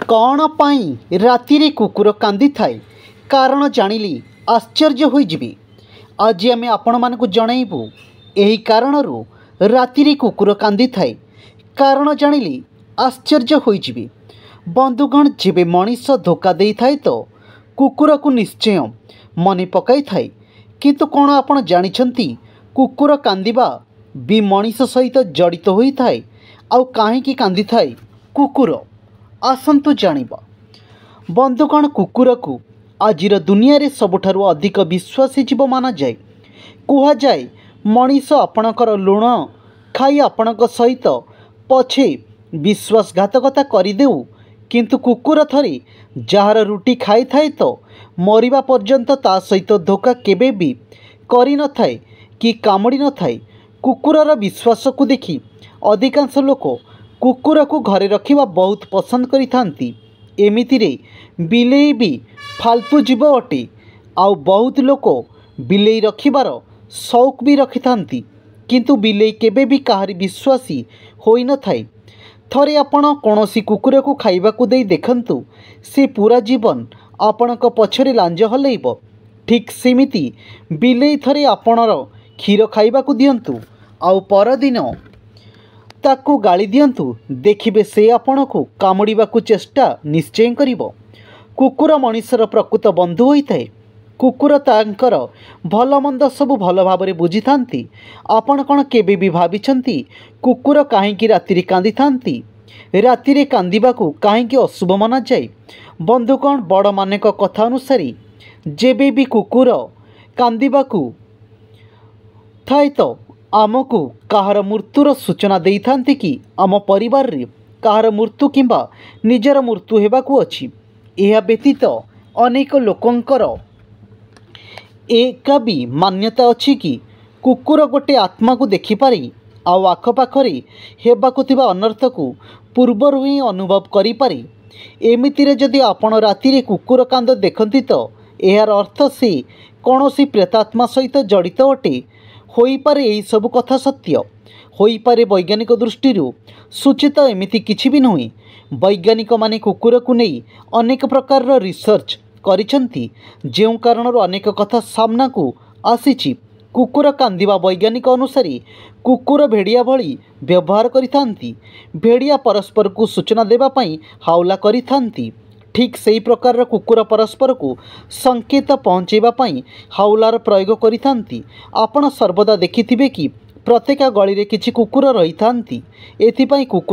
कौन पाई रातिरे कुकुर कांदी थाए कारण जानिली आश्चर्य होइजिबे। आज आमे आपण मानकु जणाइबु एही कारणरू रातिरे कुकुर कांदी थाए कारण जानिली आश्चर्य होइजिबे। बंधुगण जेबे मनीष धोखा देई थाए तो कुकुर को निश्चय मने पकाई थाए, किंतु कौन आपण जानिछंती कुकुर कांदिबा भी मनीष सहित जड़ित होई थाए। आउ काहेकि कांदी थाए कुकुर, आसंतु जानिबा। बंधुगण कुकुर को आजिर दुनिया रे सबुठारु अधिक विश्वासी जीव माना जाए। कुहा जाए मनीष आपणकर लुण खाई आपणक सहित पछे विश्वासघातकता करिदेउ, किंतु कुकुर थरे जार रुटी खाई थाए तो मरिबा पर्यंत ता सहित धोखा केबे भी करि न थाए कि कामुड़ी न थाए। कुकुरर विश्वास को देखि अधिकांश लोक कुकुर को घरे रखिबा बहुत पसंद करिथांती। एमितिरे बिलेई भी फालतू जीव अटे। आउ बहुत लोक बिलेई रखिबार शौक भी रखिथांती, किंतु बिलेई केबे भी काहारी विश्वासी होई न थाए। थरे आपण कोनोसी कुकुर को खाइबा को देई देखंतु, से पूरा जीवन आपणक पछरे लांज हलैब। ठीक सेमिति बिलेई थरे आपणर क्षीर खाइबा को दियंतु आउ परदिन ताकू गाली दियंतु, देखिबे से आपण को कामुड़ीबा को चेष्टा निश्चय करिबो। कुकुर मनीषर प्रकृत बंधु होइथाए। कुकुर तांकर भल मंद सबु भल भाबरे बुझिथांती। आपण कौन केबे भी भाबिछंती कुकुर काहेकि रातिरे कांदी थांती? रातिरे कांदिबाकू काहेकि अशुभ माना जाए? बंधुगण बड़ मानेक कथा अनुसारी जेबे भी कुकुर कांदिबाकू थाए तो आमको काहार मृत्युर सूचना देई थांती कि आम परिवार रे काहार मृत्यु किंबा निजर मृत्यु हेबाकू अछि। एहा व्यतीत अनेक लोकंकर एका भी मान्यता अछि कि कुकुर गोटे आत्मा को देखिपारे आउ आखपाखरे हेबाकू थिबा अनर्थ को पूर्वरु ही अनुभव करिपारे। एमितिरे जदि आपण रातिरे कुकुर कांद देखंती तो एहार अर्थ से कौनसी प्रेतात्मा सहित जड़ित अटे। होई पारे एही सब कथा सत्य, होई पारे वैज्ञानिक दृष्टि सूचित एमिति किछि भी नुहे। वैज्ञानिक माने कुकुर को नहीं अनेक प्रकार रिसर्च करिछंती, जेउ कारणर अनेक कथा सामना को आसीछि। कुकुर कांदिबा वैज्ञानिक अनुसारी कुकुर भेड़िया भली व्यवहार करिथांती। भेड़िया परस्पर को सूचना देबा पई हाउला करिथांती। ठीक सही प्रकार कुकुर परस्पर को संकेत पहुँचेबा पई हाउलार प्रयोग करिथांती। आपण सर्वदा देखिथिबे कि प्रत्येक गली रे किछि कुकुर रहिथांती। एथिपई कुकुर